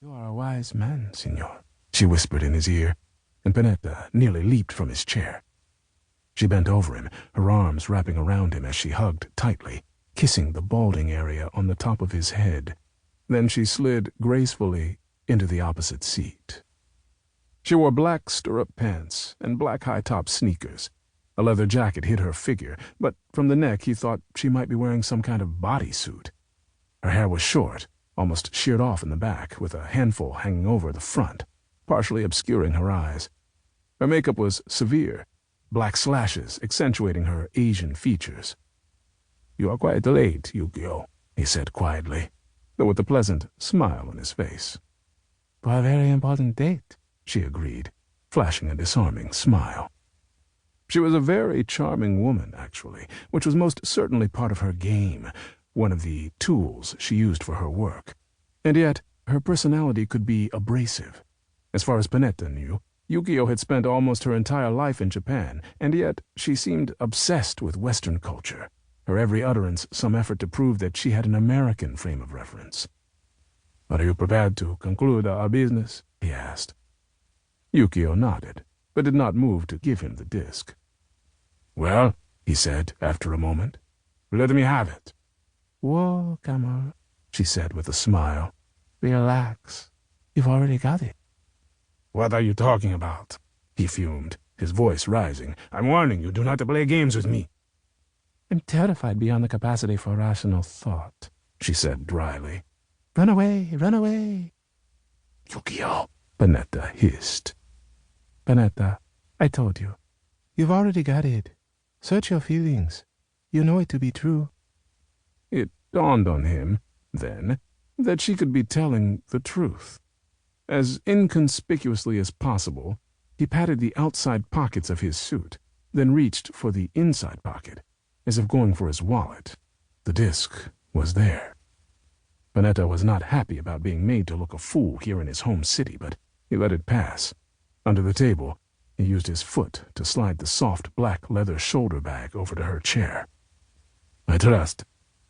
"You are a wise man, Signor," she whispered in his ear, and Panetta nearly leaped from his chair. She bent over him, her arms wrapping around him as she hugged tightly, kissing the balding area on the top of his head. Then she slid gracefully into the opposite seat. She wore black stirrup pants and black high-top sneakers. A leather jacket hid her figure, but from the neck he thought she might be wearing some kind of bodysuit. Her hair was short, almost sheared off in the back, with a handful hanging over the front, partially obscuring her eyes. Her makeup was severe, black slashes accentuating her Asian features. "You are quite late, Yukio," he said quietly, though with a pleasant smile on his face. "For a very important date," she agreed, flashing a disarming smile. She was a very charming woman, actually, which was most certainly part of her game, one of the tools she used for her work. And yet, her personality could be abrasive. As far as Panetta knew, Yukio had spent almost her entire life in Japan, and yet she seemed obsessed with Western culture, her every utterance some effort to prove that she had an American frame of reference. "Are you prepared to conclude our business?" he asked. Yukio nodded, but did not move to give him the disc. "Well," he said after a moment, "let me have it." "Whoa, Camel," she said with a smile. "Relax. You've already got it." "What are you talking about?" he fumed, his voice rising. "I'm warning you, do not play games with me." "I'm terrified beyond the capacity for rational thought," she said dryly. "Run away, run away." "Yukio," Panetta hissed. "Panetta, I told you. You've already got it. Search your feelings. You know it to be true." It dawned on him, then, that she could be telling the truth. As inconspicuously as possible, he patted the outside pockets of his suit, then reached for the inside pocket, as if going for his wallet. The disc was there. Panetta was not happy about being made to look a fool here in his home city, but he let it pass. Under the table, he used his foot to slide the soft black leather shoulder bag over to her chair. "I trust,"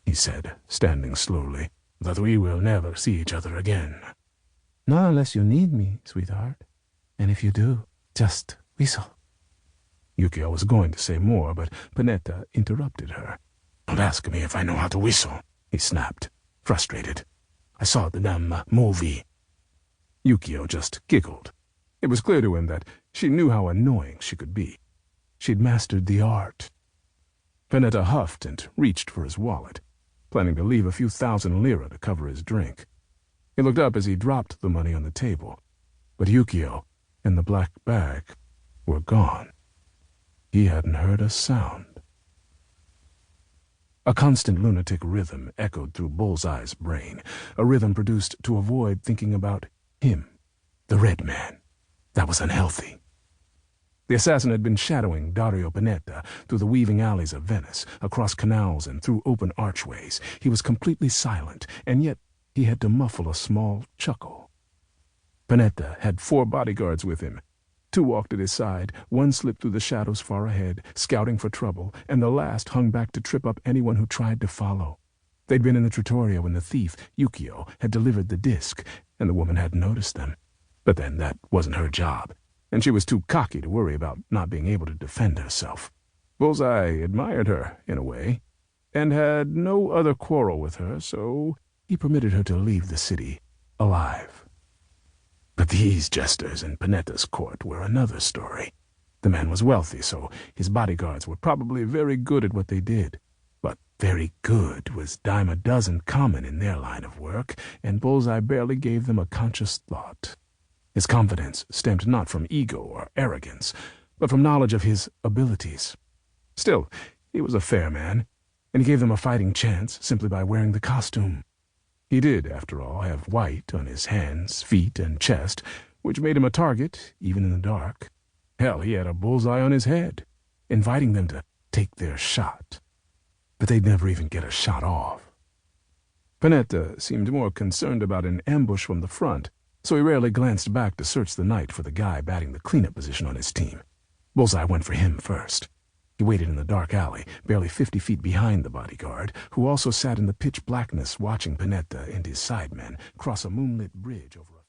he said, standing slowly, "that we will never see each other again." "Not unless you need me, sweetheart. And if you do, just whistle." Yukio was going to say more, but Panetta interrupted her. "Don't ask me if I know how to whistle," he snapped, frustrated. "I saw the damn movie." Yukio just giggled. It was clear to him that she knew how annoying she could be. She'd mastered the art. Panetta huffed and reached for his wallet, planning to leave a few thousand lire to cover his drink. He looked up as he dropped the money on the table, but Yukio and the black bag were gone. He hadn't heard a sound. A constant lunatic rhythm echoed through Bullseye's brain, a rhythm produced to avoid thinking about him, the Red Man. That was unhealthy. The assassin had been shadowing Dario Panetta through the weaving alleys of Venice, across canals and through open archways. He was completely silent, and yet he had to muffle a small chuckle. Panetta had 4 bodyguards with him. 2 walked at his side, 1 slipped through the shadows far ahead, scouting for trouble, and the last hung back to trip up anyone who tried to follow. They'd been in the trattoria when the thief, Yukio, had delivered the disc, and the woman hadn't noticed them. But then that wasn't her job, and she was too cocky to worry about not being able to defend herself. Bullseye admired her, in a way, and had no other quarrel with her, so he permitted her to leave the city alive. But these jesters in Panetta's court were another story. The man was wealthy, so his bodyguards were probably very good at what they did. But very good was dime a dozen common in their line of work, and Bullseye barely gave them a conscious thought. His confidence stemmed not from ego or arrogance, but from knowledge of his abilities. Still, he was a fair man, and he gave them a fighting chance simply by wearing the costume. He did, after all, have white on his hands, feet, and chest, which made him a target, even in the dark. Hell, he had a bullseye on his head, inviting them to take their shot. But they'd never even get a shot off. Panetta seemed more concerned about an ambush from the front, so he rarely glanced back to search the night for the guy batting the cleanup position on his team. Bullseye went for him first. He waited in the dark alley, barely 50 feet behind the bodyguard, who also sat in the pitch blackness watching Panetta and his sidemen cross a moonlit bridge over a